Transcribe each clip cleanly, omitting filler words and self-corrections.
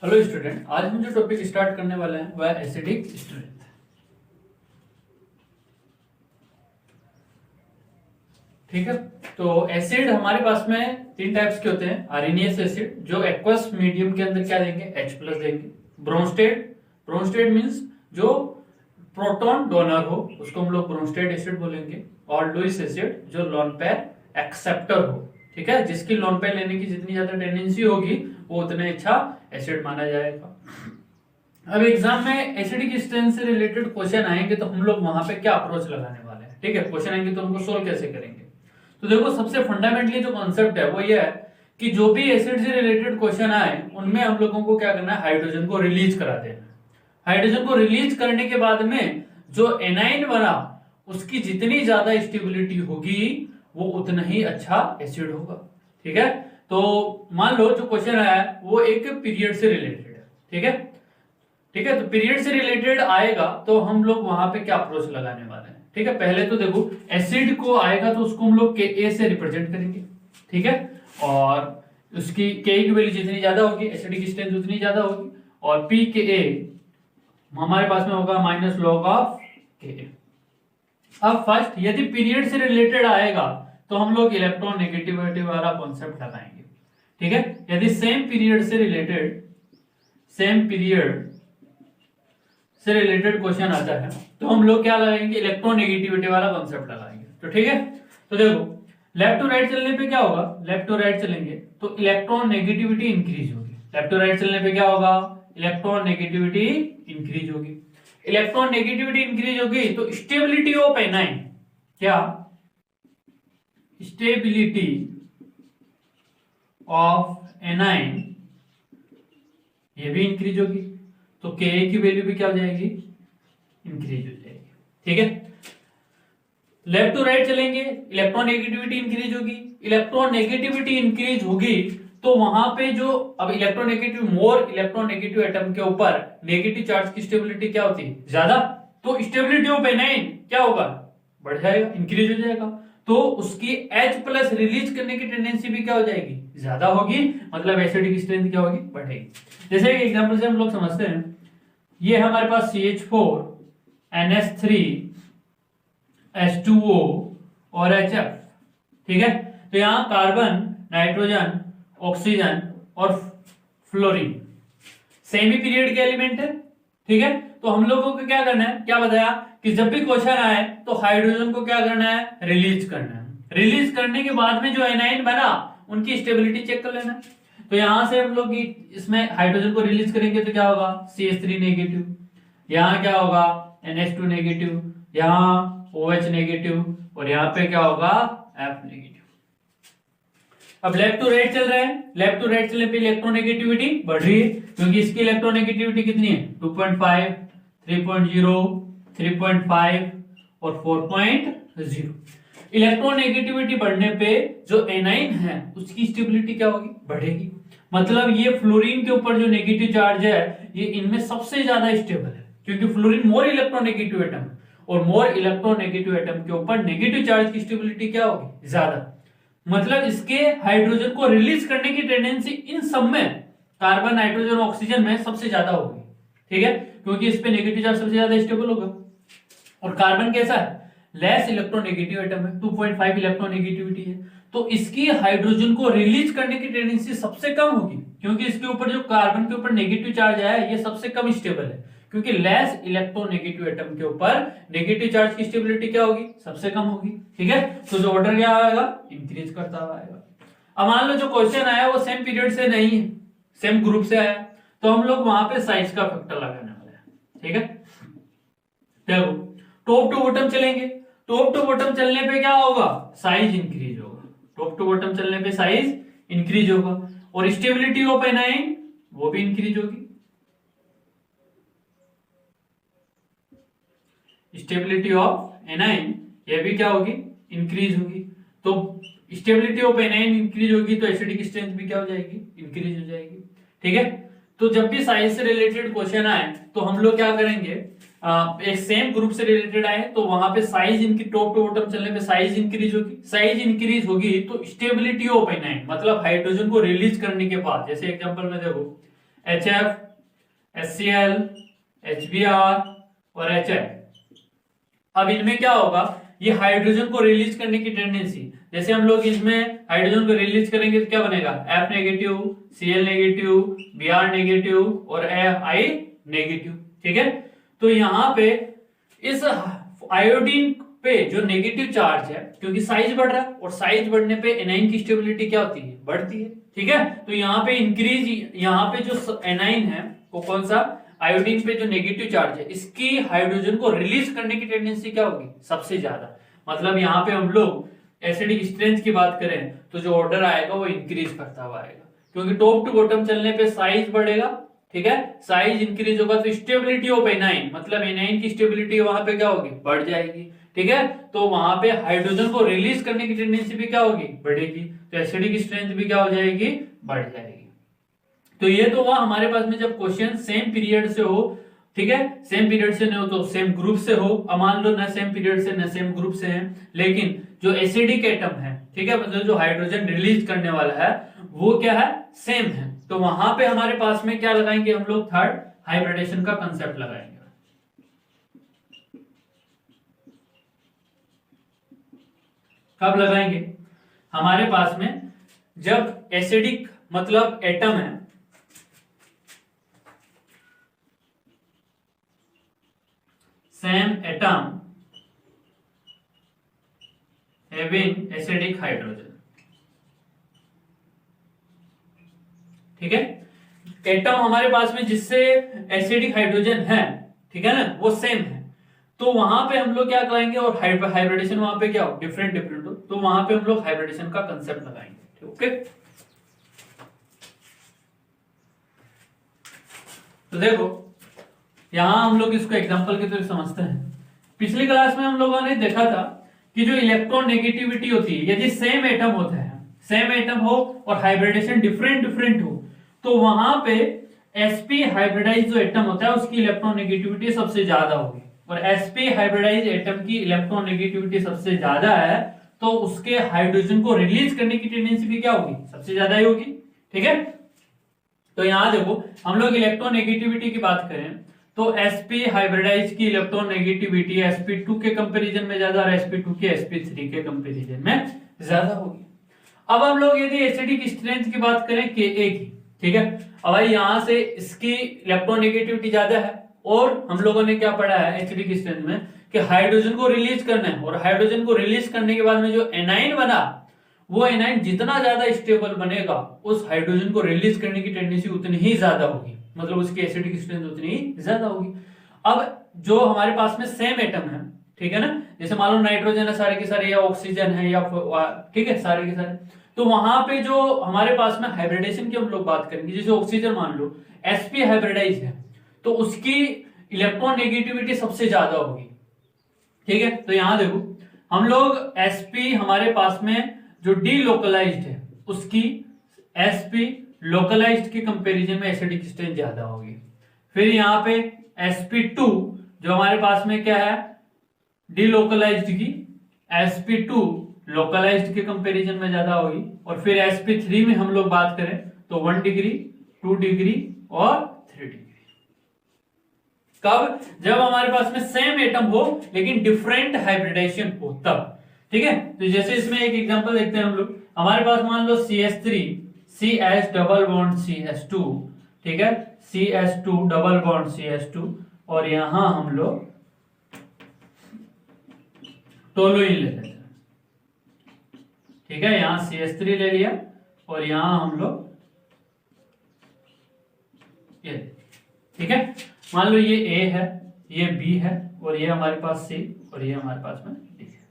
Hello student, आज हम जो टॉपिक स्टार्ट करने वाले हैं वह एसिडिक स्ट्रेंथ। ठीक है, तो एसिड हमारे पास में तीन टाइप्स के होते हैं। आर्सेनियस एसिड जो एक्वस मीडियम के अंदर क्या देंगे, H+ देंगे। ब्रोंस्टेड, ब्रोंस्टेड मींस जो प्रोटॉन डोनर हो उसको हम लोग ब्रोंस्टेड एसिड बोलेंगे। और लुईस एसिड जो लोन पेयर एक्सेप्टर हो, ठीक है, जिसकी लोन पेयर लेने की जितनी ज्यादा टेंडेंसी होगी वो उतना अच्छा एसिड माना जाएगा। अब एग्जाम में एसिडिक स्ट्रेंथ से रिलेटेड क्वेश्चन आएंगे तो हम लोग वहां पे क्या अप्रोच लगाने वाले हैं। ठीक है, क्वेश्चन आएंगे तो उनको सोल्व कैसे करेंगे। तो देखो, सबसे फंडामेंटली जो कॉन्सेप्ट है वो ये है कि जो भी एसिड से रिलेटेड क्वेश्चन आए उनमें हम लोगों को क्या करना है, हाइड्रोजन को रिलीज करा देना। हाइड्रोजन को रिलीज करने के बाद में जो एनाइन बना उसकी जितनी ज्यादा स्टेबिलिटी होगी वो उतना ही अच्छा एसिड होगा। ठीक है, तो मान लो जो क्वेश्चन आया है वो एक पीरियड से रिलेटेड है। ठीक है, ठीक है, तो पीरियड से रिलेटेड आएगा तो हम लोग वहां पे क्या अप्रोच लगाने वाले हैं। ठीक है, पहले तो देखो एसिड को आएगा तो उसको हम लोग Ka से रिप्रेजेंट करेंगे। ठीक है, और उसकी Ka की वैल्यू जितनी ज्यादा होगी एसिडिक स्ट्रेंथ उतनी ज्यादा होगी। और pKa हमारे पास में होगा माइनस लॉग ऑफ Ka। अब फर्स्ट यदि पीरियड से रिलेटेड आएगा तो हम लोग इलेक्ट्रॉन नेगेटिविटी वाला कॉन्सेप्ट लगाएंगे। ठीक है, यदि सेम पीरियड से रिलेटेड क्वेश्चन आता है तो हम लोग क्या लगाएंगे, इलेक्ट्रॉन नेगेटिविटी वाला कॉन्सेप्ट लगाएंगे। तो ठीक है, तो देखो लेफ्ट टू राइट चलने पे क्या होगा, लेफ्ट टू राइट चलेंगे तो इलेक्ट्रॉन नेगेटिविटी इंक्रीज होगी। लेफ्ट टू राइट चलने पे क्या होगा, इलेक्ट्रॉन नेगेटिविटी इंक्रीज होगी। इलेक्ट्रॉन नेगेटिविटी इंक्रीज होगी तो स्टेबिलिटी ऑफ एनाइन, क्या स्टेबिलिटी ऑफ एनाइन ये भी इंक्रीज होगी। तो Ka की वैल्यू भी क्या हो जाएगी, इंक्रीज हो जाएगी। ठीक है, लेफ्ट टू राइट चलेंगे इलेक्ट्रॉन नेगेटिविटी इंक्रीज होगी। इलेक्ट्रॉन नेगेटिविटी इंक्रीज होगी तो वहां पे जो अब electron negative more electron negative atom के ऊपर नेगेटिव चार्ज की स्टेबिलिटी क्या होती है, ज्यादा। तो स्टेबिलिटी ऑफ एनाइन क्या होगा, बढ़ जाएगा, इंक्रीज हो जाएगा। तो उसकी H+ रिलीज करने की टेंडेंसी भी क्या हो जाएगी, ज्यादा होगी। मतलब एसिडिक स्ट्रेंथ क्या होगी, बढ़ेगी। जैसे एक एग्जांपल से हम लोग समझते हैं, ये हमारे पास CH4 NH3 H2O और HF। ठीक है, तो यहां कार्बन, नाइट्रोजन, ऑक्सीजन और फ्लोरीन सेमी पीरियड के एलिमेंट है। ठीक है, तो हम लोगों को क्या करना है, क्या बताया कि जब भी क्वेश्चन आए तो हाइड्रोजन को क्या करना है, रिलीज करना है। रिलीज करने के बाद में जो एनाइन बना उनकी स्टेबिलिटी चेक कर लेना। तो यहां से हम लोग इसमें हाइड्रोजन को रिलीज करेंगे तो क्या होगा, CH3 नेगेटिव, यहाँ क्या होगा NH2 नेगेटिव, यहाँ OH नेगेटिव और यहाँ पे क्या होगा F नेगेटिव। अब लेफ्ट टू राइट चल रहे हैं, लेफ्ट टू राइट चलने पे इलेक्ट्रॉन नेगेटिविटी बढ़ रही है क्योंकि इसकी इलेक्ट्रॉन नेगेटिविटी कितनी है, 2.5, 3.0, 3.5 और 4.0। इलेक्ट्रॉन नेगेटिविटी बढ़ने पे जो एनाइन है उसकी स्टेबिलिटी क्या होगी, बढ़ेगी। मतलब ये फ्लोरीन के ऊपर जो नेगेटिव चार्ज है ये इनमें सबसे ज्यादा स्टेबल है क्योंकि fluorine more electron negative atom है और मोर इलेक्ट्रॉन नेगेटिव एटम के ऊपर नेगेटिव चार्ज की स्टेबिलिटी क्या होगी, ज्यादा। मतलब इसके हाइड्रोजन को रिलीज करने की टेंडेंसी इन सब में कार्बन, नाइट्रोजन, ऑक्सीजन में सबसे ज्यादा होगी। ठीक है, क्योंकि इस पे नेगेटिव चार्ज सबसे ज्यादा स्टेबल होगा। और कार्बन कैसा है, लेस इलेक्ट्रॉन नेगेटिव एटम है, 2.5 इलेक्ट्रॉन नेगेटिविटी है, तो इसकी हाइड्रोजन को रिलीज करने की टेंडेंसी सबसे कम होगी क्योंकि इसके ऊपर जो कार्बन के ऊपर नेगेटिव चार्ज आया है ये सबसे कम स्टेबल है क्योंकि लेस इलेक्ट्रॉन नेगेटिव एटम के ऊपर नेगेटिव चार्ज की स्टेबिलिटी क्या होगी, सबसे कम होगी। ठीक है, तो जो ऑर्डर क्या आएगा, इंक्रीज करता हुआ आएगा। अब मान लो जो क्वेश्चन आया वो सेम पीरियड से नहीं है, सेम ग्रुप से आया तो हम लोग वहां पे साइज का फैक्टर लगाने वाले हैं। ठीक है, देखो टॉप टू बॉटम चलेंगे, टॉप टू बॉटम चलने पे क्या होगा, साइज इंक्रीज होगा। टॉप टू बॉटम चलने पे साइज इंक्रीज होगा और स्टेबिलिटी ऑफ एनाइन वो भी इंक्रीज होगी। स्टेबिलिटी ऑफ एनाइन ये भी क्या होगी, इंक्रीज होगी। तो स्टेबिलिटी ऑफ एनाइन इंक्रीज होगी तो एसिडिक स्ट्रेंथ भी क्या हो जाएगी, इंक्रीज हो जाएगी। ठीक है, तो जब भी साइज से रिलेटेड क्वेश्चन आए तो हम लोग क्या करेंगे, एक सेम ग्रुप से रिलेटेड आए तो वहां पे साइज इनकी टॉप टू बॉटम चलने पे साइज इंक्रीज होगी। साइज इंक्रीज होगी तो स्टेबिलिटी ऑफ एनाइन मतलब हाइड्रोजन को रिलीज करने के बाद, जैसे एग्जांपल में देखो HF, HCl, HBr और HF। अब इनमें क्या होगा, ये हाइड्रोजन को रिलीज करने की टेंडेंसी, जैसे हम लोग इसमें हाइड्रोजन को रिलीज करेंगे तो क्या बनेगा, F negative, Cl negative, Br negative और I नेगेटिव। ठीक है, तो यहाँ पे इस आयोडीन पे जो नेगेटिव चार्ज है, क्योंकि साइज बढ़ रहा है और साइज बढ़ने पे एनाइन की स्टेबिलिटी क्या होती है, बढ़ती है। ठीक है, तो यहाँ पे इंक्रीज, यहाँ पे जो एनाइन है वो कौन सा, आयोडीन पे जो नेगेटिव चार्ज है इसकी हाइड्रोजन को रिलीज करने की टेंडेंसी क्या होगी, सबसे ज्यादा। मतलब यहाँ पे हम लोग एसिडिक स्ट्रेंथ की बात करें तो जो ऑर्डर आएगा वो इंक्रीज करता हुआ आएगा, क्योंकि टॉप टू बॉटम चलने पे साइज बढ़ेगा। ठीक है, साइज इंक्रीज होगा तो स्टेबिलिटी ऑफ एनाइन, मतलब एनाइन की स्टेबिलिटी वहां पे क्या होगी, बढ़ जाएगी। ठीक है, तो वहां पे हाइड्रोजन को रिलीज करने की टेंडेंसी भी क्या होगी, बढ़ेगी, तो एसिडिक स्ट्रेंथ भी क्या हो जाएगी, बढ़ जाएगी। तो ये तो हुआ हमारे पास में जब क्वेश्चन सेम पीरियड से हो। ठीक है, सेम पीरियड से नहीं हो तो सेम ग्रुप से हो। अब मान लो ना सेम पीरियड से ना सेम ग्रुप से है, लेकिन जो एसिडिक एटम है, ठीक है, मतलब जो हाइड्रोजन रिलीज करने वाला है वो क्या है, सेम है, तो वहां पे हमारे पास में क्या लगाएंगे हम लोग, थर्ड हाइब्रिडेशन का कंसेप्ट लगाएंगे। कब लगाएंगे, हमारे पास में जब एसिडिक मतलब एटम है, same atom having acidic hydrogen. ठीक है, एटम हमारे पास में जिससे एसिडिक हाइड्रोजन है, ठीक है ना, वो सेम है, तो वहां पे हम लोग क्या करेंगे, और हाइब्रिडेशन वहां पे क्या हो, डिफरेंट डिफरेंट हो, तो वहां पे हम लोग हाइब्रिडेशन का कंसेप्ट लगाएंगे। ओके, तो देखो यहां हम लोग इसको एग्जांपल के तौर पर समझते हैं। पिछली क्लास में हम लोगों ने देखा था कि जो इलेक्ट्रॉन नेगेटिविटी होती है, यदि सेम एटम होता है, सेम एटम हो और हाइब्रिडेशन डिफरेंट डिफरेंट हो, तो वहां पे sp हाइब्रिडाइज जो एटम होता है उसकी इलेक्ट्रॉन नेगेटिविटी सबसे ज्यादा होगी, और sp हाइब्रिडाइज एटम की इलेक्ट्रॉन नेगेटिविटी सबसे ज्यादा है, तो उसके हाइड्रोजन को रिलीज करने की टेंडेंसी भी क्या होगी, सबसे ज्यादा ही होगी। ठीक है, तो यहां देखो हम लोग इलेक्ट्रॉन नेगेटिविटी की बात करें तो sp हाइब्रिडाइज की इलेक्ट्रॉन नेगेटिविटी sp2 के कंपैरिजन में ज्यादा और sp2 की sp3 के कंपैरिजन में ज्यादा होगी। अब हम लोग यदि एसिडिक स्ट्रेंथ की बात करें Ka की, ठीक है, अब भाई यहां से इसकी इलेक्ट्रॉन नेगेटिविटी ज्यादा है, और हम लोगों ने क्या पढ़ा है एसिडिक स्ट्रेंथ में कि हाइड्रोजन को रिलीज करना है, और हाइड्रोजन को रिलीज करने के बाद में जो एनाइन बना, वो एनाइन जितना ज्यादा स्टेबल बनेगा उस हाइड्रोजन को रिलीज करने की टेंडेंसी उतनी ही ज्यादा होगी, मतलब उसकी एसिडिक स्ट्रेंथ उतनी ही ज्यादा होगी। अब जो हमारे पास में सेम एटम है, ठीक है ना, जैसे मान लो नाइट्रोजन है सारे के सारे, या ऑक्सीजन है, या ठीक है सारे के सारे, तो वहां पे जो हमारे पास में हाइब्रिडेशन की हम लोग बात करेंगे, जैसे ऑक्सीजन मान लो sp हाइब्रिडाइज है तो उसकी इलेक्ट्रॉन नेगेटिविटी सबसे ज्यादा होगी। ठीक है, तो यहां देखो हम लोग sp हमारे पास में जो डीलोकलाइज्ड है उसकी sp लोकलाइज्ड के कंपैरिजन में एसिडिक स्ट्रेंथ ज्यादा होगी। फिर यहाँ पे sp2 जो हमारे पास में क्या है डीलोकलाइज्ड की, sp2 लोकलाइज्ड के कंपैरिजन में ज्यादा होगी। और फिर sp3 में हम लोग बात करें तो 1 डिग्री, 2 डिग्री और 3 डिग्री। कब, जब हमारे पास में सेम एटम हो लेकिन डिफरेंट हाइब्रिडेशन हो तब। ठीक है, तो जैसे इसमें एक एग्जांपल देखते हैं हम लोग, हमारे पास मान लो CH3 CH double bond CH2, ठीक है, CH2 डबल बॉन्ड CH2, और यहां हम लोग टोलुइन ले लेते हैं। ठीक है, यहां CH3 ले लिया और यहां हम लोग ये, ठीक है, मान लो ये A है, ये B है, और ये हमारे पास C, और ये हमारे पास में D है।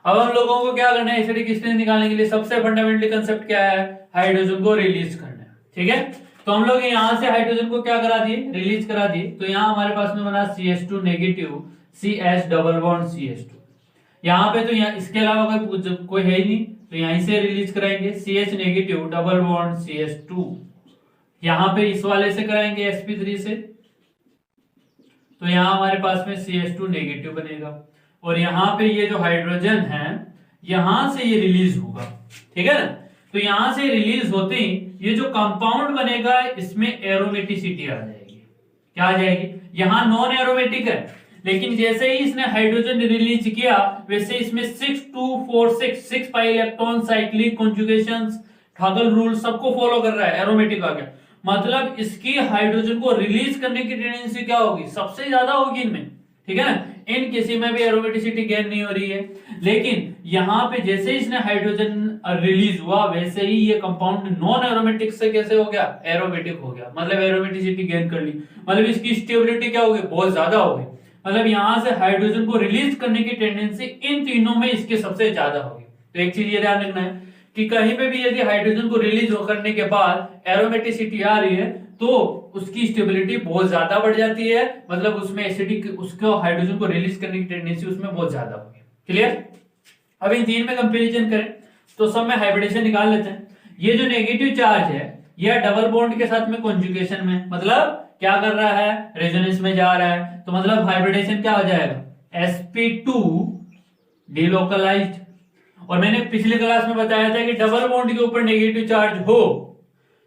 अब हम लोगों को क्या करना है एसिडिक स्ट्रेंथ निकालने के लिए, सबसे फंडामेंटली कंसेप्ट क्या है, हाइड्रोजन को रिलीज करना है। ठीक है, तो हम लोग यहां से हाइड्रोजन को क्या करा दिए, रिलीज करा दिए, तो यहां हमारे पास में बना CH2 negative CH double bond CH2। यहाँ पे तो यहाँ इसके अलावा कोई है ही नहीं, तो यहीं से रिलीज कराएंगे CH negative double bond CH2, यहाँ पे इस वाले से कराएंगे sp3 से, तो यहाँ हमारे पास में CH2 नेगेटिव बनेगा, और यहाँ पे ये जो हाइड्रोजन है यहां से ये रिलीज होगा। ठीक है ना, तो यहां से रिलीज होते ही ये जो कंपाउंड बनेगा इसमें एरोमेटिसिटी आ जाएगी। क्या आ जाएगी? यहां नॉन एरोमेटिक है, लेकिन जैसे ही इसने हाइड्रोजन रिलीज किया वैसे इसमें 6 पाई इलेक्ट्रॉन साइक्लिक कॉन्जुगेशंस ठगल रूल सबको फॉलो कर रहा है, एरोमेटिक आ गया। मतलब इसकी हाइड्रोजन को रिलीज करने की टेंडेंसी क्या होगी? सबसे ज्यादा होगी इनमें, ठीक है ना। इन किसी में भी एरोमेटिसिटी गेन नहीं हो रही है, लेकिन यहां पे जैसे इसने हाइड्रोजन रिलीज हुआ वैसे ही ये कंपाउंड नॉन एरोमेटिक से कैसे हो गया? एरोमेटिक हो गया, मतलब एरोमेटिसिटी गेन कर ली, मतलब इसकी स्टेबिलिटी क्या होगी? बहुत ज्यादा हो गई। मतलब यहां से हाइड्रोजन को रिलीज करने की टेंडेंसी इन तीनों में इसके सबसे ज्यादा होगी। तो एक चीज ये ध्यान रखना है कि कहीं पे भी यदि हाइड्रोजन को रिलीज करने के बाद एरोमेटिसिटी आ रही है तो उसकी स्टेबिलिटी बहुत ज्यादा बढ़ जाती है, मतलब उसमें एसिडिक उसको हाइड्रोजन को रिलीज करने की टेंडेंसी उसमें बहुत ज्यादा होगी। क्लियर? अब इन तीन में कंपैरिजन करें तो सब में हाइब्रिडेशन निकाल लेते हैं। ये जो नेगेटिव चार्ज है यह डबल बॉन्ड के साथ में कॉन्जुगेशन में, मतलब क्या कर रहा है? रेजोनेंस में जा रहा है, तो मतलब हाइब्रिडेशन क्या हो जाएगा? sp2 delocalised. और मैंने पिछले क्लास में बताया था कि डबल बॉन्ड के ऊपर नेगेटिव चार्ज हो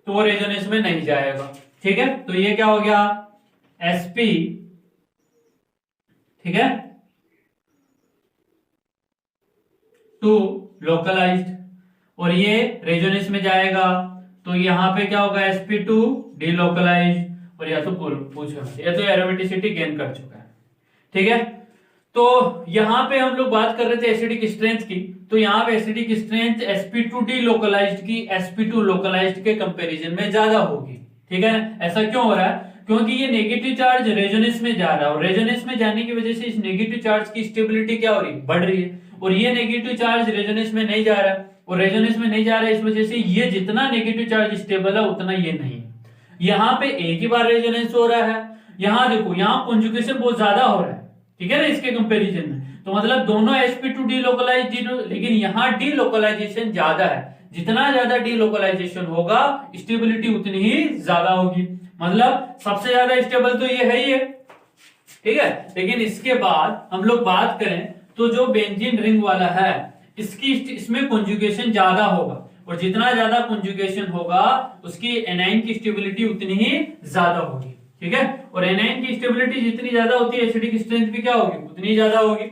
तो वो रेजोनेंस में नहीं जाएगा, ठीक है। तो ये क्या हो गया? sp, ठीक है, 2 लोकलाइज्ड, और ये रेजोनेंस में जाएगा तो यहां पे क्या होगा? sp2 डिलोकलाइज्ड, और या तो पूछो या तो एरोमेटिसिटी गेन कर चुका है, ठीक है। तो यहां पे हम लोग बात कर रहे थे एसिडिक स्ट्रेंथ की, तो यहां पे एसिडिक स्ट्रेंथ sp2 डिलोकलाइज्ड की sp2 लोकलाइज्ड के कंपैरिजन में ज्यादा होगी, ठीक है। ऐसा क्यों हो रहा है? क्योंकि ये नेगेटिव चार्ज रेजोनेंस में जा रहा है, और रेजोनेंस में जाने की वजह से इस नेगेटिव चार्ज की स्टेबिलिटी क्या हो रही है? बढ़ रही है, और ये नेगेटिव चार्ज रेजोनेंस में नहीं जा रहा है, और रेजोनेंस में नहीं जा रहा है इस वजह से ये जितना नेगेटिव चार्ज स्टेबल है उतना ये नहीं है। यहां पे एक ही बार रेजोनेंस हो रहा है, यहां देखो यहां कॉन्जुगेशन बहुत ज्यादा हो रहा है, ठीक है ना, इसके कंपैरिजन में। तो मतलब दोनों sp2 डिलोकलाइज्ड, लेकिन यहां डिलोकलाइजेशन ज्यादा है। जितना ज्यादा डिलोकलाइजेशन होगा स्टेबिलिटी उतनी ही ज्यादा होगी, मतलब सबसे ज्यादा स्टेबल तो ये है ही है, ठीक है। लेकिन इसके बाद हम लोग बात करें तो जो बेंजीन रिंग वाला है इसमें कॉन्जुगेशन ज्यादा होगा, और जितना ज्यादा कॉन्जुगेशन होगा उसकी एनाइन की स्टेबिलिटी उतनी ही ज्यादा होगी, ठीक है। और एनाइन की स्टेबिलिटी जितनी ज्यादा होती है एसिडिक स्ट्रेंथ भी क्या होगी? उतनी ज्यादा होगी।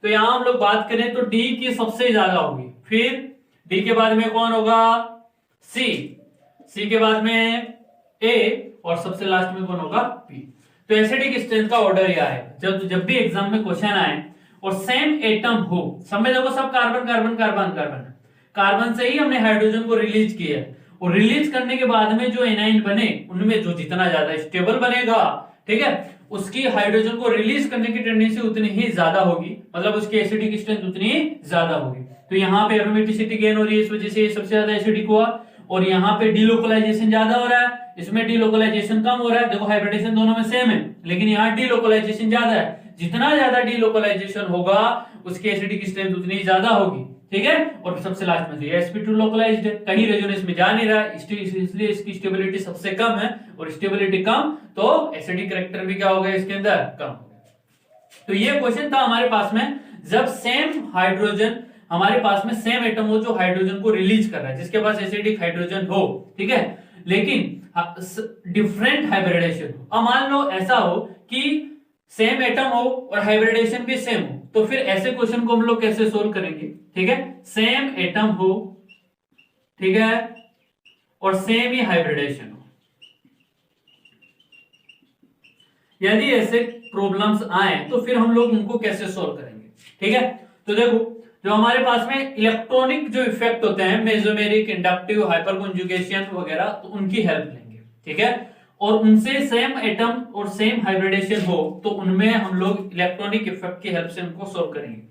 तो यहां हम लोग बात करें तो डी की सबसे ज्यादा होगी, फिर डी के बाद में कौन होगा? सी, सी के बाद में ए, और सबसे लास्ट में कौन होगा? पी। तो एसिडिक स्ट्रेंथ का ऑर्डर यह है, जब भी एग्जाम में क्वेश्चन आए और सेम एटम हो, सब में देखो सब carbon carbon carbon carbon, carbon से ही हमने हाइड्रोजन को रिलीज किया है, और रिलीज करने के बाद में जो एनाइन बने उनमें जो जितना ज्यादा स्टेबल बनेगा, ठीक है, उसकी हाइड्रोजन को रिलीज करने की टेंडेंसी उतनी ही ज्यादा होगी, मतलब उसकी एसिडिक स्ट्रेंथ उतनी ही ज्यादा होगी। तो यहाँ पे एरोमेटिसिटी गेन हो रही है, इस वजह से ये सबसे ज्यादा एसिडिक हुआ, और यहाँ पे डिलोकलाइजेशन ज्यादा हो रहा है, इसमें डिलोकलाइजेशन कम हो रहा है। देखो हाइब्रिडेशन दोनों में सेम है, लेकिन यहाँ डिलोकलाइजेशन ज्यादा है। जितना ज्यादा डिलोकलाइजेशन होगा उसकी एसिडिक स्ट्रेंथ उतनी ज्यादा होगी, ठीक है। और सबसे लास्ट में sp2 लोकलाइज्ड है, कहीं रेजोनेंस में जा नहीं रहा है, इसलिए इसकी स्टेबिलिटी सबसे कम है, और स्टेबिलिटी कम तो एसिडिक कैरेक्टर भी क्या हो गया इसके अंदर? कम हो गया। तो ये क्वेश्चन था हमारे पास में, जब सेम हाइड्रोजन हमारे पास में सेम एटम हो जो हाइड्रोजन को रिलीज कर रहा है, जिसके पास एसिडिक हाइड्रोजन हो, ठीक है, लेकिन डिफरेंट हाइब्रिडेशन हो। अब मान लो ऐसा हो कि सेम एटम हो और हाइब्रिडेशन भी सेम हो, तो फिर ऐसे क्वेश्चन को हम लोग कैसे सोल्व करेंगे? ठीक है, सेम एटम हो, ठीक है, और सेम ही हाइब्रिडेशन हो। यदि ऐसे प्रॉब्लम्स आए तो फिर हम लोग उनको कैसे सोल्व करेंगे? ठीक है, तो देखो जो हमारे पास में इलेक्ट्रॉनिक जो इफेक्ट होते हैं, मेसोमेरिक, इंडक्टिव, हाइपर कॉन्जुगेशन वगैरह, तो उनकी हेल्प लेंगे, ठीक है, और उनसे सेम एटम और सेम हाइब्रिडेशन हो तो उनमें हम लोग इलेक्ट्रॉनिक इफेक्ट की हेल्प से उनको सोल्व करेंगे।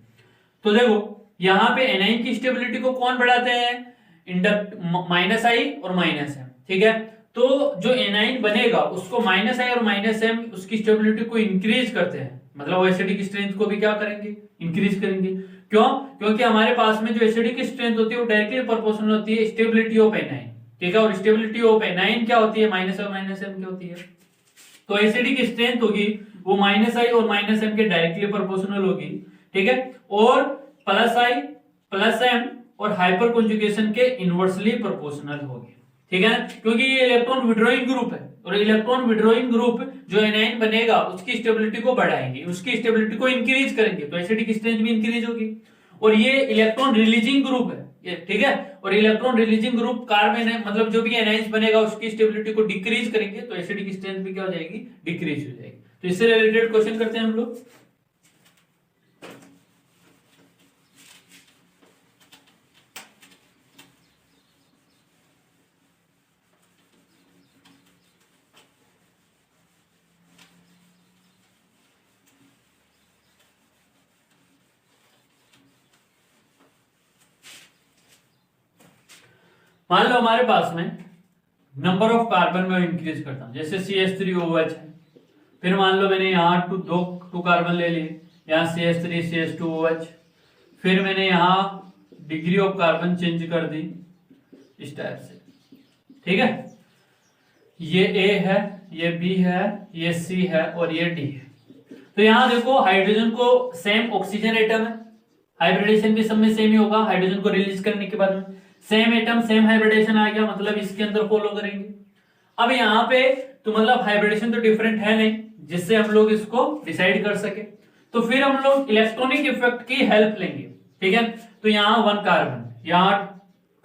तो देखो यहां पे एनाइन की स्टेबिलिटी को कौन बढ़ाते हैं? इंडक्ट माइनस आई और माइनस एम, ठीक है। तो जो एनाइन बनेगा उसको माइनस आई और माइनस एम उसकी स्टेबिलिटी को इंक्रीज करते हैं, मतलब वो एसिडिक स्ट्रेंथ को भी क्या करेंगे? इंक्रीज करेंगे। क्यों? क्योंकि हमारे पास में जो एसिडिक स्ट्रेंथ होती है वो डायरेक्टली प्रोपोर्शनल होती है स्टेबिलिटी ऑफ एनाइन, ठीक है, और स्टेबिलिटी ऑफ एनाइन क्या होती है? माइनस और माइनस एम की होती है। तो एसिडिक स्ट्रेंथ होगी वो माइनस आई और माइनस एम के डायरेक्टली प्रोपोर्शनल होगी, ठीक है, और प्लस आई प्लस एम और हाइपर कॉन्जुगेशन के इनवर्सली प्रोपोर्शनल होगी, ठीक है ना, क्योंकि ये इलेक्ट्रॉन विड्रॉइंग ग्रुप है और इलेक्ट्रॉन विड्रॉइंग ग्रुप जो एनाइन बनेगा उसकी स्टेबिलिटी को बढ़ाएंगे, उसकी स्टेबिलिटी को इंक्रीज करेंगे, तो एसिडिक स्ट्रेंथ भी इंक्रीज होगी। और ये इलेक्ट्रॉन रिलीजिंग ग्रुप है ये, ठीक है, और इलेक्ट्रॉन रिलीजिंग ग्रुप कार्बन है, मतलब जो भी एनाइंस बनेगा उसकी स्टेबिलिटी को डिक्रीज करेंगे, तो एसिडिक स्ट्रेंथ भी क्या हो जाएगी, डिक्रीज हो जाएगी। तो इससे रिलेटेड क्वेश्चन करते हैं हम लोग। मान लो हमारे पास में नंबर ऑफ कार्बन में इंक्रीज करता हूं, जैसे CH3OH है, फिर मान लो मैंने यहाँ टू कार्बन ले लिए, यहाँ CH3 CH2OH, फिर मैंने यहाँ डिग्री ऑफ कार्बन चेंज कर दी इस टाइप से, ठीक है, ये A है, ये B है, ये C है और ये D है। तो यहाँ देखो हाइड्रोजन को सेम ऑक्सीजन एटम है, हाइब्रिडेशन भी सब में सेम ही होगा, हाइड्रोजन को रिलीज करने के बाद में सेम एटम सेम हाइब्रिडेशन आ गया, मतलब इसके अंदर फॉलो करेंगे। अब यहाँ पे तो मतलब हाइब्रिडेशन तो डिफरेंट है नहीं जिससे हम लोग इसको डिसाइड कर सके, तो फिर हम लोग इलेक्ट्रॉनिक इफेक्ट की हेल्प लेंगे, ठीक है। तो यहाँ 1 कार्बन, यहाँ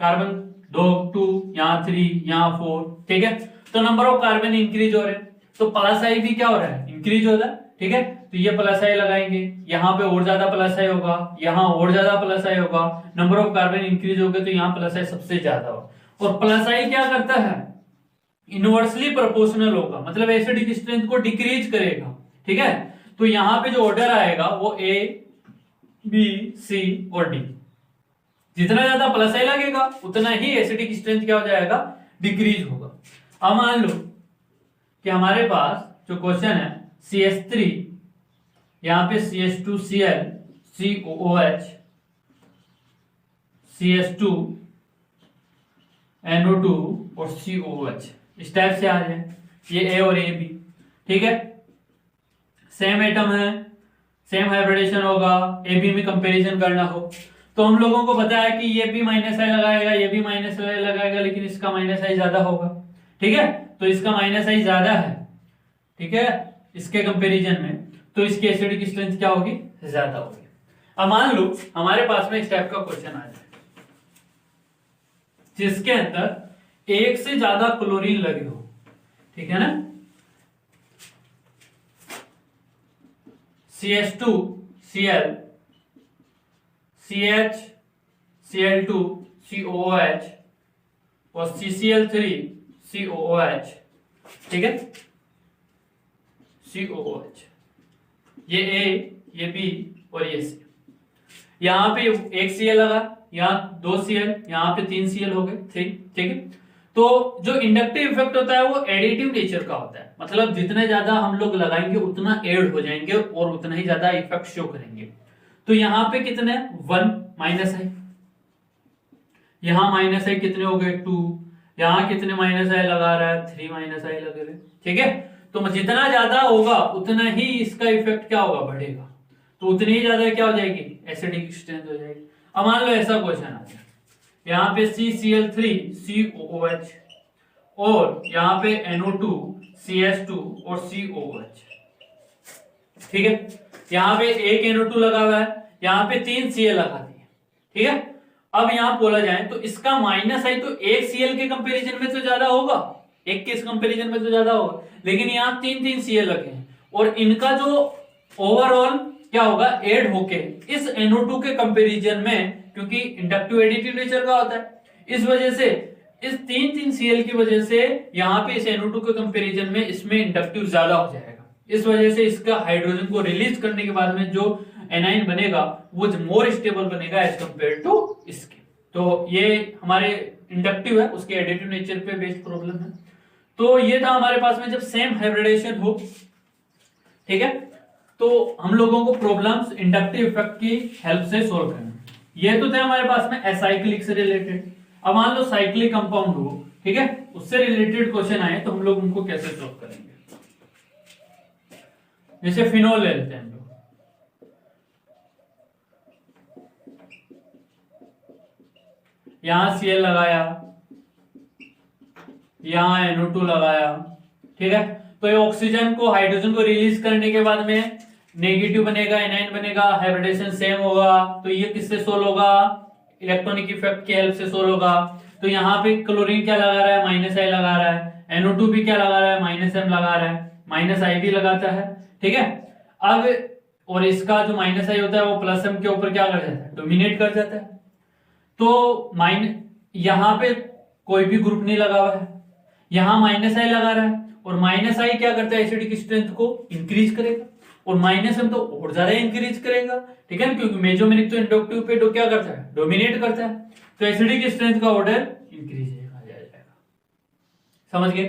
कार्बन 2, यहाँ 3, यहाँ 4, ठीक है, तो नंबर ऑफ कार्बन इंक्रीज हो रहे हैं, तो प्लस आई भी क्या हो रहा है, इंक्रीज हो रहा है, ठीक है। तो ये प्लस आई लगाएंगे, यहाँ पे और ज्यादा प्लस आई होगा, यहाँ और ज्यादा प्लस आई होगा, नंबर ऑफ कार्बन इंक्रीज हो गए तो यहाँ प्लस आई सबसे ज्यादा होगा। और प्लस आई क्या करता है, इनवर्सली प्रोपोर्शनल होगा, मतलब एसिडिक स्ट्रेंथ को डिक्रीज करेगा, ठीक है। तो यहाँ पे जो ऑर्डर आएगा वो A B C और D, जितना ज्यादा प्लस आई लगेगा उतना ही एसिडिक स्ट्रेंथ क्या हो जाएगा, डिक्रीज होगा। अब मान लो कि हमारे पास जो क्वेश्चन है CH3, यहाँ पे CH2Cl COOH, CH2 NO2 और COOH इस टाइप से आ जाए, ये A और AB, ठीक है, सेम एटम है, सेम हाइब्रिडेशन होगा, AB में कंपैरिजन करना हो तो हम लोगों को पता है कि ये भी माइनस आई लगाएगा, ये भी माइनस आई लगाएगा, लेकिन इसका माइनस आई ज्यादा होगा, ठीक है, तो इसका माइनस आई ज्यादा है, ठीक है, इसके कंपैरिजन में, तो इसकी एसिडिक स्ट्रेंथ क्या होगी, ज्यादा होगी। अब मान लो हमारे पास में इस टाइप का क्वेश्चन आ जाए जिसके अंदर एक से ज्यादा क्लोरीन लगे हो, ठीक है ना, CH2Cl CH Cl2 COOH और CCl3 COOH, ठीक है, COOH, ये A, ये B और ये C, यहाँ पे एक Cl लगा, यहाँ 2 Cl, यहाँ पे 3 Cl हो गए, ठीक है। तो जो इंडक्टिव इफेक्ट होता है वो एडिटिव नेचर का होता है, मतलब जितने ज्यादा हम लोग लगाएंगे उतना एड हो जाएंगे और उतना ही ज्यादा इफेक्ट शो करेंगे। तो यहाँ पे कितने 1 माइनस है, यहाँ माइनस है कितने हो गए 2, यहाँ कितने माइनस आई लगा रहा है 3 माइनस आई लगे रहे, ठीक है। तो जितना ज्यादा होगा उतना ही इसका इफेक्ट क्या होगा, बढ़ेगा, तो उतनी ही ज्यादा क्या हो जाएगी, एसिडिक स्ट्रेंथ हो जाएगी। अब मान लो ऐसा क्वेश्चन आ जाए, यहाँ पे CCl3 COOH और यहाँ पे NO2 CH2 और COOH, ठीक है, यहाँ पे एक NO2 लगा हुआ है, यहाँ पे 3 Cl लगा दिए, ठीक है। अब यहाँ बोला जाए तो इसका माइनस आई तो एक Cl के कंपैरिजन में तो ज्यादा होगा, एक के कंपैरिजन में तो ज्यादा होगा, लेकिन यहाँ 3 Cl लगे हैं और इनका जो ओवरऑल क्या होगा, ऐड होके इस NO2 के कंपैरिजन में, क्योंकि इंडक्टिव एडिटिव नेचर का होता है, इस वजह से इस 3 Cl की वजह से यहाँ पे इस NO2 के कंपैरिजन में इसमें इंडक्टिव ज्यादा हो जाएगा, इस वजह से इसका हाइड्रोजन को रिलीज करने के बाद में जो एनाइन बनेगा वो मोर स्टेबल बनेगा एज कंपेयर टू इसके। तो ये हमारे इंडक्टिव है, उसके एडिटिव नेचर पे बेस्ड प्रॉब्लम है। तो ये था हमारे पास में जब सेम हाइब्रिडेशन हो, ठीक है, तो हम लोगों को प्रॉब्लम्स इंडक्टिव इफेक्ट की हेल्प से सोल्व करना। ये तो थे हमारे पास में एसाइक्लिक से रिलेटेड। अब मान लो साइक्लिक कंपाउंड हो, ठीक है, उससे रिलेटेड क्वेश्चन आए तो हम लोग उनको कैसे सोल्व करेंगे। जैसे फिनोल ले लेते हैं हम लोग, यहाँ Cl लगाया, यहाँ NO2 लगाया, ठीक है। तो ये ऑक्सीजन को हाइड्रोजन को रिलीज करने के बाद में नेगेटिव बनेगा, एनाइन बनेगा, हाइब्रिडेशन सेम होगा। तो ये किससे सोल्व होगा? इलेक्ट्रॉनिक इफेक्ट की हेल्प से सोल्व होगा। तो यहाँ पे क्लोरीन क्या लगा रहा है? माइनस आई लगा रहा है। NO2 भी क्या लगा रहा है? माइनस एम लगा रहा है, माइनस आई भी लगाता है, ठीक है। अब और इसका जो माइनस आई होता है वो प्लस एम के ऊपर क्या कर जाता है? डोमिनेट कर जाता है। तो यहाँ पे कोई भी ग्रुप नहीं लगा हुआ है, यहाँ माइनस आई लगा रहा है, और माइनस आई क्या करता है? एसिडिक स्ट्रेंथ को इंक्रीज करेगा, और माइनस एम तो और ज्यादा इंक्रीज करेगा, ठीक है ना, क्योंकि मेजोमेरिक तो इंडक्टिव पे तो क्या करता है? डोमिनेट करता है। तो एसिडिक स्ट्रेंथ का ऑर्डर इंक्रीज जाएगा। समझ गए?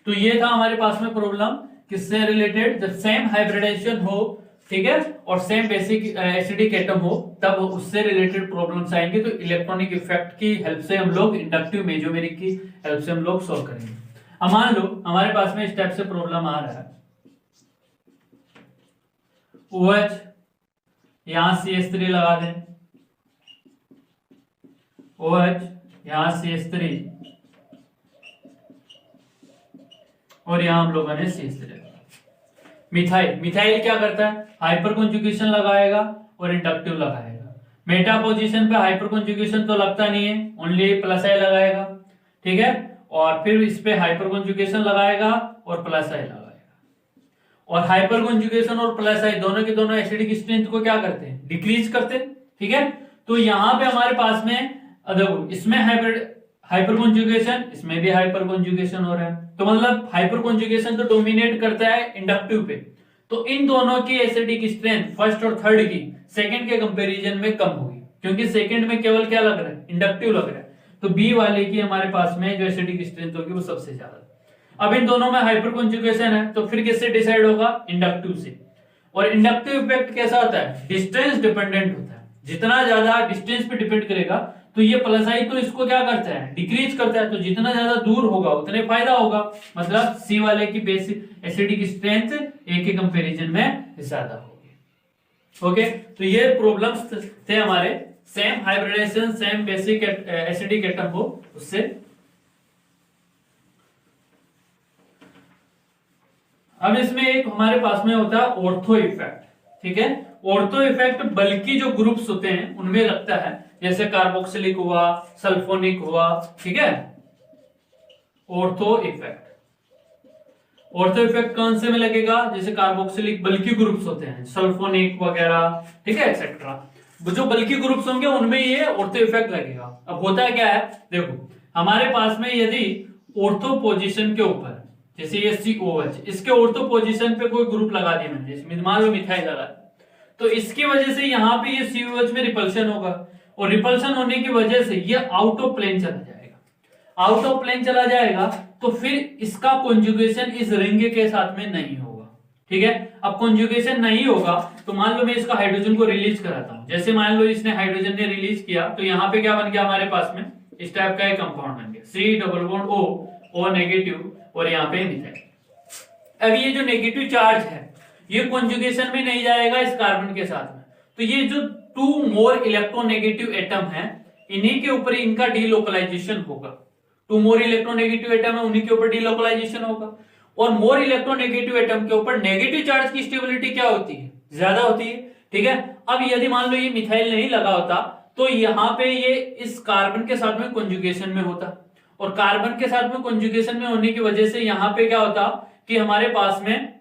तो ये था हमारे पास में प्रॉब्लम किससे रिलेटेड? जब सेम हाइब्रिडाइजेशन हो, ठीक है, और सेम बेसिक एसिडिक एटम हो, तब उससे रिलेटेड प्रॉब्लम्स आएंगे। तो इलेक्ट्रॉनिक इफेक्ट की हेल्प से हम लोग, इंडक्टिव मेजोमेरिक की हेल्प से हम लोग सॉल्व करेंगे। अब मान लो हमारे पास में इस टाइप से प्रॉब्लम आ रहा है, OH, यहां CH3 लगा दें, OH, यहां CH3, और यहां हम लोगों ने CH3 लगाया। मिथाइल, मिथाइल क्या करता है? हाइपर कॉन्जुगेशन लगाएगा और इंडक्टिव लगाएगा। मेटा पोजीशन पे हाइपर कॉन्जुगेशन तो लगता नहीं है, ओनली प्लस आई लगाएगा, ठीक है, और फिर इस पे हाइपर कॉन्जुगेशन लगाएगा और प्लस आई लगाएगा। और हाइपर कॉन्जुगेशन और प्लस आई दोनों के दोनों एसिडिक स्ट्रेंथ को क्या करते हैं? डिक्रीज करते हैं, ठीक है। तो यहाँ पे हमारे पास में देखो, इसमें हाइपर कॉन्जुगेशन, इसमें भी हाइपर कॉन्जुगेशन हो रहा है, तो मतलब हाइपर कॉन्जुगेशन तो डोमिनेट करता है इंडक्टिव पे। तो इन दोनों की एसिडिक स्ट्रेंथ फर्स्ट और थर्ड की सेकंड के कंपैरिजन में कम होगी, क्योंकि सेकंड में केवल क्या लग रहा है? इंडक्टिव लग रहा है। तो बी वाले की हमारे पास में जो एसिडिक स्ट्रेंथ होगी वो सबसे ज्यादा। अब इन दोनों में हाइपर कॉन्जुगेशन है, तो फिर किससे डिसाइड होगा? इंडक्टिव से। और इंडक्टिव इफेक्ट कैसा होता है? डिस्टेंस डिपेंडेंट होता है। जितना ज्यादा डिस्टेंस पे डिपेंड करेगा, तो ये प्लस आई तो इसको क्या करता है? डिक्रीज करता है। तो जितना ज्यादा दूर होगा उतने फायदा होगा, मतलब सी वाले की बेसिक एसिडिक स्ट्रेंथ ए के कंपैरिजन में ज्यादा होगी। ओके, तो ये प्रॉब्लम्स थे हमारे, same hybridisation, same basic acidic atom हो उससे। अब इसमें एक हमारे पास में होता है ऑर्थो इफेक्ट, ठीक है। ऑर्थो इफेक्ट बल्कि जो ग्रुप्स होते हैं उनमें लगता है, जैसे कार्बोक्सिलिक हुआ, सल्फोनिक हुआ, ठीक है। ऑर्थो इफेक्ट, ऑर्थो इफेक्ट कौन से में लगेगा? जैसे कार्बोक्सिलिक बल्कि ग्रुप्स होते हैं, सल्फोनिक वगैरह, ठीक है, एक्सेट्रा। जो बल्कि ग्रुप्स होंगे उनमें ये ऑर्थो इफेक्ट लगेगा। अब होता है क्या है, देखो हमारे पास में यदि ऑर्थो पोजीशन के ऊपर, जैसे ये COH, इसके ऑर्थो पोजीशन पे कोई ग्रुप लगा दिया मैंने, जैसे मान लो मिथाइल लगा, तो इसकी वजह से यहाँ पे ये COH में रिपल्शन होगा, और रिपल्शन होने की वजह से ये आउट ऑफ प्लेन चला जाएगा। आउट ऑफ प्लेन चला जाएगा तो फिर इसका कॉन्जुगेशन इस रिंग के साथ में नहीं होगा, ठीक है। अब कॉन्जुगेशन नहीं होगा तो मान लो मैं इसका हाइड्रोजन को रिलीज कराता हूं, जैसे मान लो इसने हाइड्रोजन ने रिलीज किया, तो यहाँ पे क्या बन गया हमारे पास में? इस टाइप का एक कंपाउंड बन गया, C double bond O negative, और यहाँ पे मिथाइल। अब ये जो नेगेटिव चार्ज है ये कॉन्जुगेशन में नहीं जाएगा इस कार्बन के साथ में, तो ये जो 2 मोर इलेक्ट्रोनेगेटिव एटम है इन्हीं के ऊपर इनका डीलोकलाइजेशन होगा। 2 मोर इलेक्ट्रोनेगेटिव एटम है उन्हीं के ऊपर डीलोकलाइजेशन होगा, और मोर इलेक्ट्रोनेगेटिव एटम के ऊपर नेगेटिव चार्ज की स्टेबिलिटी क्या होती है? ज्यादा होती है, ठीक है। अब यदि मान लो ये मिथाइल नहीं लगा होता तो यहाँ पे ये इस कार्बन के साथ में कॉन्जुगेशन में होता, और कार्बन के साथ में कॉन्जुगेशन में होने की वजह से यहाँ पे क्या होता कि हमारे पास में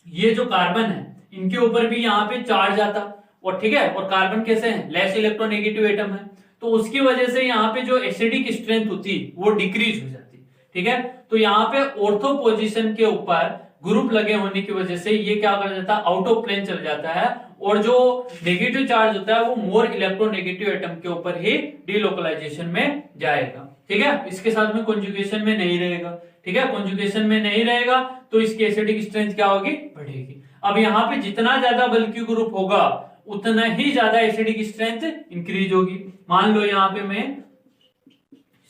ये जो कार्बन है इनके ऊपर भी यहाँ पे चार्ज आता, और ठीक है, और कार्बन कैसे है? लेस इलेक्ट्रोनेगेटिव एटम है, तो उसकी वजह से यहाँ पे जो एसिडिक स्ट्रेंथ होती वो डिक्रीज हो जाती, ठीक है। तो यहाँ पे ऑर्थो पोजीशन के ऊपर ग्रुप लगे होने की वजह से ये क्या कर जाता है? आउट ऑफ प्लेन चल जाता है, और जो नेगेटिव चार्ज होता है वो मोर इलेक्ट्रोनेगेटिव एटम के ऊपर ही डीलोकलाइजेशन में जाएगा, ठीक है। इसके साथ में कॉन्जुगेशन में नहीं रहेगा, ठीक है, कॉन्जुगेशन में नहीं रहेगा तो इसकी एसिडिक स्ट्रेंथ क्या होगी? बढ़ेगी। अब यहाँ पे जितना ज्यादा बल्कि ग्रुप होगा उतना ही ज्यादा एसिडिक स्ट्रेंथ इंक्रीज होगी। मान लो यहाँ पे मैं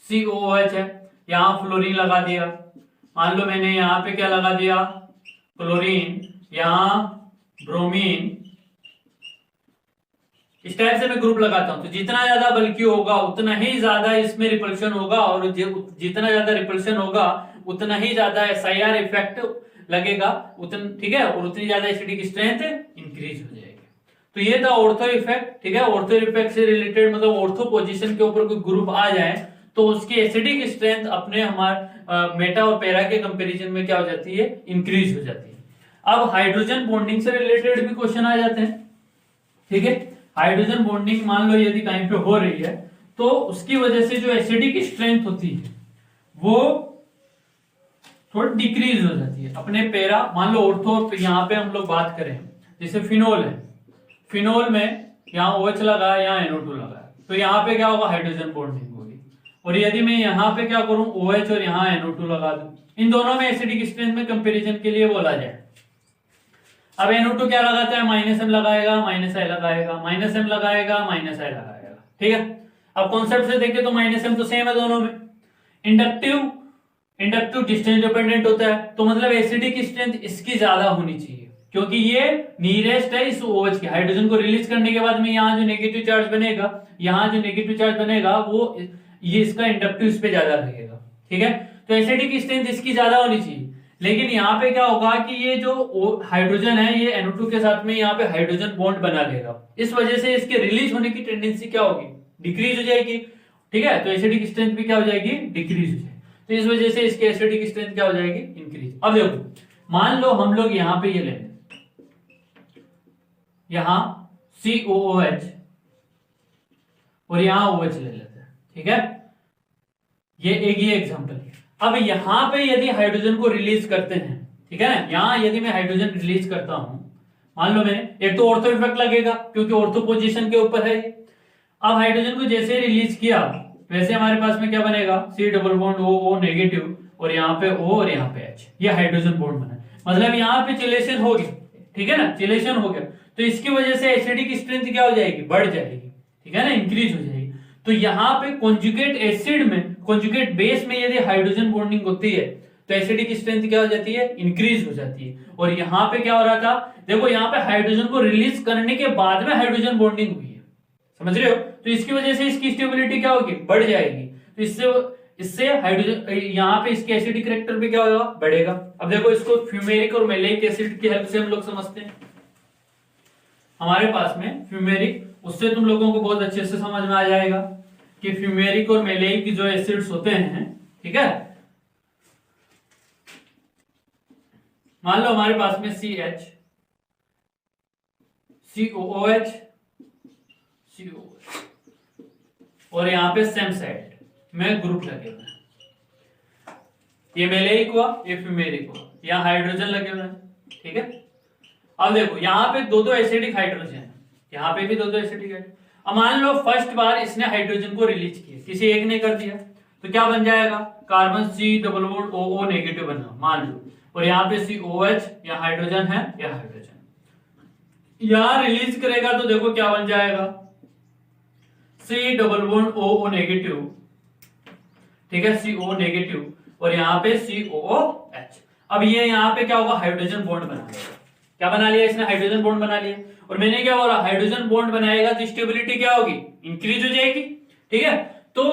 COOH है, यहाँ फ्लोरीन लगा दिया, मान लो मैंने यहाँ पे क्या लगा दिया? क्लोरीन, यहाँ ब्रोमीन, इस टाइप से मैं ग्रुप लगाता हूं, तो जितना ज्यादा बल्कि होगा उतना ही ज्यादा इसमें रिपल्शन होगा, और जितना ज्यादा रिपल्शन होगा उतना ही ज्यादा SIR इफेक्ट लगेगा, उतना ठीक है, और उतनी ज्यादा एसिडिक स्ट्रेंथ इंक्रीज हो जाएगी। तो ये था ऑर्थो इफेक्ट, ठीक है। ऑर्थो इफेक्ट से रिलेटेड मतलब ऑर्थो पोजीशन के ऊपर कोई ग्रुप आ जाए तो उसकी एसिडिक स्ट्रेंथ अपने हमारे मेटा और पैरा के कंपैरिजन में क्या हो जाती है, इंक्रीज हो जाती है। अब हाइड्रोजन बॉन्डिंग से रिलेटेड भी क्वेश्चन आ जाते हैं, ठीक है। हाइड्रोजन बॉन्डिंग मान लो यदि कहीं पे हो रही है तो उसकी वजह से जो एसिडिक स्ट्रेंथ होती है वो थोड़ी डिक्रीज हो जाती है अपने पैरा। मान लो ऑर्थो यहाँ पे हम लोग बात करें, जैसे फिनोल है, फिनोल में यहाँ OH लगा है, यहाँ NO2 लगा है, तो यहाँ पे क्या होगा, हाइड्रोजन बॉन्डिंग होगी। और यदि मैं यहाँ पे क्या करूं, OH और यहाँ NO2 लगा दूं, इन दोनों में एसिडिक स्ट्रेंथ में कंपैरिजन के लिए बोला जाए। अब NO2 क्या लगाता है, -M लगाएगा, -I लगाएगा, -M लगाएगा, -I लगाएगा, ठीक है। अब कॉन्सेप्ट से देखें तो -M तो सेम है दोनों में। इंडक्टिव डिस्टेंस डिपेंडेंट होता है, तो मतलब एसिडिक स्ट्रेंथ इसकी ज्यादा होनी चाहिए, क्योंकि ये नियरेस्ट है इस OH के। हाइड्रोजन को रिलीज करने के बाद में यहाँ जो नेगेटिव चार्ज बनेगा, यहाँ जो नेगेटिव चार्ज बनेगा वो ये इसका इंडक्टिव इस पे ज्यादा लगेगा, ठीक है। तो एसिडिक स्ट्रेंथ इसकी ज्यादा होनी चाहिए, लेकिन यहाँ पे क्या होगा कि ये जो हाइड्रोजन है ये NO2 के साथ में यहाँ पे हाइड्रोजन बॉन्ड बना लेगा, इस वजह से इसके रिलीज होने की टेंडेंसी क्या होगी, डिक्रीज हो जाएगी, ठीक है। तो एसिडिक स्ट्रेंथ भी क्या हो जाएगी, डिक्रीज हो जाएगी। तो इस वजह से इसकी एसिडिक स्ट्रेंथ क्या हो जाएगी, इंक्रीज। अब देखो मान लो हम लोग यहाँ पे ये लें, यहाँ COOH और यहाँ OH ले लेते हैं, ठीक है। ये एग्जांपल है। अब यहां पे यदि हाइड्रोजन को रिलीज करते हैं, ठीक है ना, यहां यदि मैं हाइड्रोजन रिलीज करता हूं, मान लो मैंने, एक तो ऑर्थो इफेक्ट लगेगा क्योंकि ऑर्थो पोजीशन के ऊपर है। अब हाइड्रोजन को जैसे रिलीज किया वैसे हमारे पास में क्या बनेगा, C double bond O negative, और यहाँ पे O और यहाँ पे H, ये हाइड्रोजन बॉन्ड बना, मतलब यहाँ पे चिलेशन हो गया, ठीक है ना, चिलेशन हो गया। तो इसकी वजह से एसिडिक स्ट्रेंथ क्या हो जाएगी, बढ़ जाएगी, ठीक है ना, इंक्रीज हो जाएगी। तो यहाँ पे कॉन्जुगेट एसिड में, कॉन्जुगेट बेस में यदि हाइड्रोजन बॉन्डिंग होती है तो एसिडिक स्ट्रेंथ क्या हो जाती है, इंक्रीज हो जाती है। और यहाँ पे क्या हो रहा था, देखो यहाँ पे हाइड्रोजन को रिलीज करने के बाद में हाइड्रोजन बॉन्डिंग हुई है, समझ रहे हो। तो इसकी वजह से इसकी स्टेबिलिटी क्या होगी, बढ़ जाएगी। तो इससे हाइड्रोजन यहाँ पे इसके एसिडिक कैरेक्टर भी क्या होगा, बढ़ेगा। अब देखो इसको फ्यूमेरिक और मेलेइक एसिड की हेल्प से हम लोग समझते हैं। हमारे पास में फ्यूमेरिक, उससे तुम लोगों को बहुत अच्छे से समझ में आ जाएगा कि फ्यूमेरिक और मेलेइक जो एसिड्स होते हैं, ठीक है। मान लो हमारे पास में CH, COOH, COOH और यहाँ पे सेम साइड में ग्रुप लगे हुए हैं। ये मेलेइक हुआ, ये फ्यूमेरिक हुआ, यहाँ हाइड्रोजन लगे हुए हैं, ठीक है। अब देखो यहाँ पे दो एसिडिक हाइड्रोजन है, यहाँ पे भी दो एसिडिक है। अब मान लो फर्स्ट बार इसने हाइड्रोजन को रिलीज किया, किसी एक ने कर दिया, तो क्या बन जाएगा, carbon C double bond O negative बना मान लो, और यहाँ पे COH, यहाँ हाइड्रोजन है, यहाँ हाइड्रोजन, यहाँ रिलीज करेगा तो देखो क्या बन जाएगा, C double bond O negative, ठीक है, CO नेगेटिव, और यहाँ पे COOH। अब ये यहाँ पे क्या होगा, हाइड्रोजन बॉन्ड बना लेगा। क्या बना लिया इसने, हाइड्रोजन बॉन्ड बना लिया। और मैंने क्या बोला, हाइड्रोजन बॉन्ड बनाएगा तो स्टेबिलिटी क्या होगी, इंक्रीज हो जाएगी, ठीक है। तो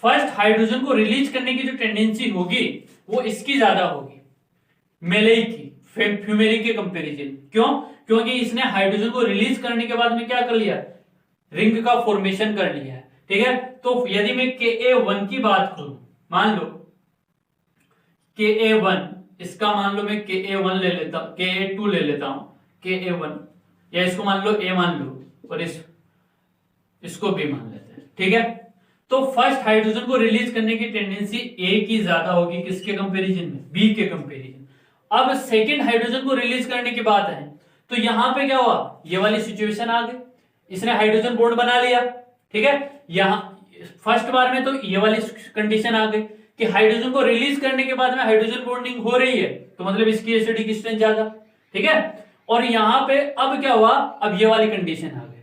फर्स्ट हाइड्रोजन को रिलीज करने की जो टेंडेंसी होगी वो इसकी ज्यादा होगी, मेलेइक की, फ्यूमेरिक के कंपैरिजन। क्यों, क्योंकि इसने हाइड्रोजन को रिलीज करने के बाद में क्या कर लिया, रिंग का फॉर्मेशन कर लिया है, ठीक है। तो यदि मैं Ka1 की बात करूं, मान लो Ka1, इसका मान लो मैं Ka1 ले लेता हूं, Ka2 ले लेता हूं, Ka1, या इसको मान लो A मान लो, और इसको B मान लेते हैं, ठीक है। तो फर्स्ट हाइड्रोजन को रिलीज करने की टेंडेंसी A की ज्यादा होगी, किसके कंपैरिजन में, B के कंपैरिजन। अब सेकंड हाइड्रोजन को रिलीज करने की बात है तो यहां पे क्या हुआ, ये वाली सिचुएशन आ गई, इसने हाइड्रोजन बॉन्ड बना लिया, ठीक है। यहां फर्स्ट बार में तो ये वाली कंडीशन आ गई कि हाइड्रोजन को रिलीज करने के बाद में हाइड्रोजन बॉन्डिंग हो रही है, तो मतलब इसकी एसिडिक स्ट्रेंथ ज्यादा, ठीक है। और यहां पे अब क्या हुआ, अब ये वाली कंडीशन आ गई,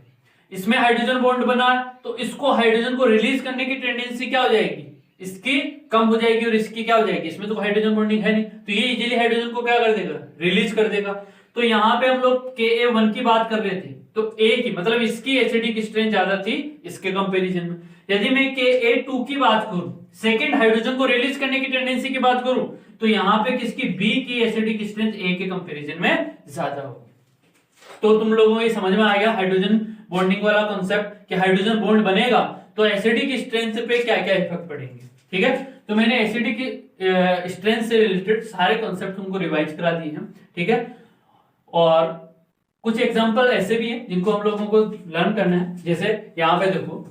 इसमें हाइड्रोजन बॉन्ड बना तो इसको हाइड्रोजन को रिलीज करने की टेंडेंसी क्या हो जाएगी, इसकी कम हो जाएगी, और इसकी क्या हो जाएगी, इसमें तो हाइड्रोजन बॉन्डिंग है नहीं, तो ये इजीली हाइड्रोजन को क्या कर देगा, रिलीज कर देगा। तो यहाँ पे हम लोग Ka1 की बात कर रहे थे, तो ए की मतलब इसकी एसिडिक स्ट्रेंथ ज्यादा थी इसके कंपैरिजन में। यदि मैं Ka2 की बात करूं, सेकेंड हाइड्रोजन को रिलीज करने की टेंडेंसी की बात करूं, तो यहां पे किसकी बी की एसिडिक स्ट्रेंथ ए के कंपैरिजन में ज्यादा होगी। तो तुम लोगों को ये समझ में आ गया हाइड्रोजन बॉन्डिंग वाला कॉन्सेप्ट कि हाइड्रोजन बॉन्ड बनेगा तो एसिडिक स्ट्रेंथ पे क्या क्या इफेक्ट पड़ेंगे। ठीक है, तो मैंने एसिडिक स्ट्रेंथ से रिलेटेड सारे कॉन्सेप्ट तुमको रिवाइज करा दिए हैं। ठीक है, और कुछ एग्जांपल ऐसे भी हैं जिनको हम लोगों को लर्न करना है। जैसे यहां पे देखो,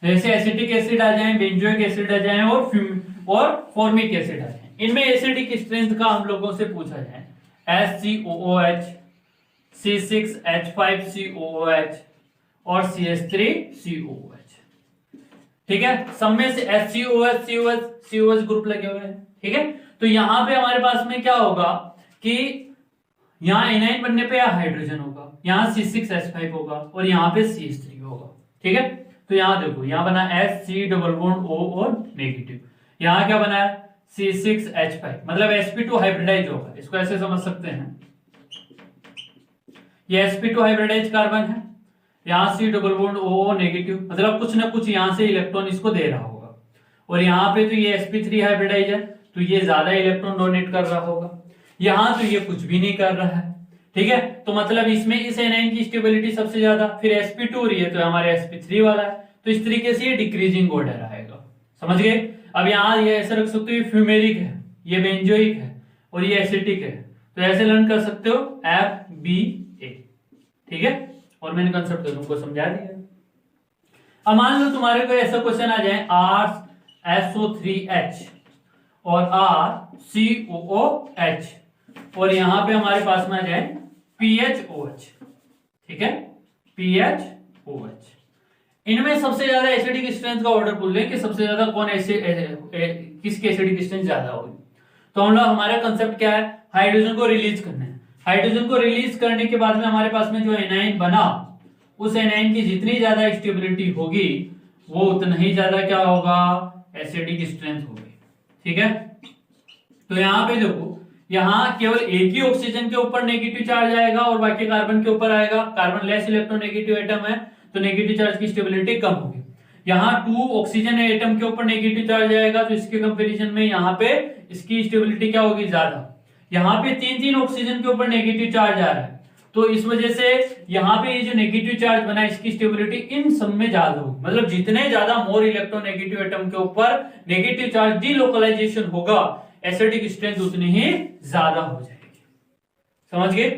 जैसे एसिटिक एसिड आ जाए, बेंजोइक एसिड आ जाए और फॉर्मिक एसिड आ जाए, इनमें एसिडिक स्ट्रेंथ का हम लोगों से पूछा जाए HCOOH, C6H5COOH और CH3COOH। ठीक है, सब में से HCOH COH ग्रुप लगे हुए हैं। ठीक है, तो यहां पे हमारे पास में क्या होगा कि यहां एनाइन बनने पे हाइड्रोजन होगा, यहां C6H5 होगा और यहां पे CH3 होगा। ठीक है, तो यहां देखो, यहां बना H डबल बॉन्ड O और नेगेटिव, यहां क्या बना है C6H5, मतलब sp2 हाइब्रिडाइज होगा, इसको ऐसे समझ सकते हैं, ये sp2 हाइब्रिडाइज कार्बन है, यहां C double bond O negative, मतलब कुछ ना कुछ यहां से इलेक्ट्रॉन इसको दे रहा होगा, और यहां पे तो ये sp3 हाइब्रिडाइज है तो ये ज्यादा इलेक्ट्रॉन डोनेट कर रहा होगा, यहां तो ये कुछ भी नहीं कर रहा है। ठीक है, तो मतलब इसमें इस एनाइन की स्टेबिलिटी सबसे ज्यादा, फिर sp2 रही है तो हमारे sp3 वाला है, तो इस तरीके से ये डिक्रीजिंग ऑर्डर आएगा। समझ गए? अब यहां ये ऐसे रख सकते हो, ये फ्यूमेरिक है, ये बेंजोइक है और ये एसिटिक है, तो ऐसे लर्न कर सकते हो FBA। ठीक है, और मैंने कंसेप्ट तुमको समझा दिया। अब मान लो तुम्हारे को ऐसा क्वेश्चन आ जाए RSO3H और RCOOH और यहां पे हमारे पास में आ जाए PHOH। ठीक है, PHOH, इनमें सबसे ज्यादा एसिडिक स्ट्रेंथ का ऑर्डर बोल रहे हैं कि सबसे ज्यादा कौन किसकी एसिडिक स्ट्रेंथ ज्यादा होगी। तो हम लोग, हमारा कंसेप्ट क्या है, हाइड्रोजन को रिलीज करना है। हाइड्रोजन को रिलीज करने के बाद में हमारे पास में जो एनाइन बना, उस एनाइन की जितनी ज्यादा स्टेबिलिटी होगी वो उतना ही ज्यादा क्या होगा, एसिडिक स्ट्रेंथ होगी। ठीक है, तो यहां पे देखो, यहां केवल एक ही ऑक्सीजन के ऊपर नेगेटिव चार्ज आएगा और बाकी कार्बन के ऊपर आएगा। कार्बन लेस इलेक्ट्रोनेगेटिव एटम है तो नेगेटिव चार्ज की स्टेबिलिटी कम होगी। यहाँ 2 ऑक्सीजन एटम के ऊपर नेगेटिव चार्ज आएगा तो इसके कंपैरिजन में यहाँ पे इसकी स्टेबिलिटी क्या होगी, ज्यादा। यहाँ पे 3 ऑक्सीजन के ऊपर नेगेटिव चार्ज आ रहा है तो इस वजह से यहाँ पे ये जो नेगेटिव चार्ज बना, इसकी स्टेबिलिटी इन सब में ज्यादा होगी। मतलब जितने ज्यादा मोर इलेक्ट्रोनेगेटिव एटम के ऊपर नेगेटिव चार्ज डीलोकलाइजेशन होगा, एसिडिक स्ट्रेंथ उतनी ही ज्यादा हो जाएगी। समझ गए?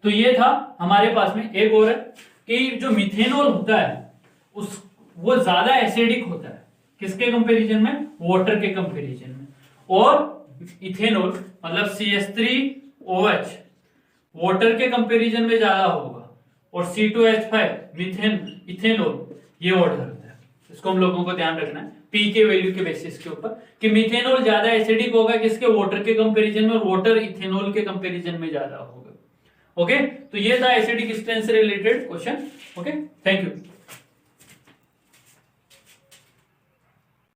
तो ये था हमारे पास में। एक और है कि जो मिथेनॉल होता है वो ज्यादा एसिडिक होता है, किसके कंपैरिजन में, वाटर के कंपैरिजन में। और इथेनॉल मतलब CH3OH वाटर के कंपैरिजन में ज्यादा होगा, और C2H5 इथेनॉल ये ऑर्डर होता है। इसको हम लोगों को ध्यान रखना है पी के वैल्यू के बेसिस के ऊपर कि मिथेनॉल ज्यादा एसिडिक होगा किसके, वाटर के कंपैरिजन में, और वाटर इथेनॉल के कंपैरिजन में ज्यादा होगा। ओके, तो ये था एसिडिक स्ट्रेंथ से related question. Okay, thank you.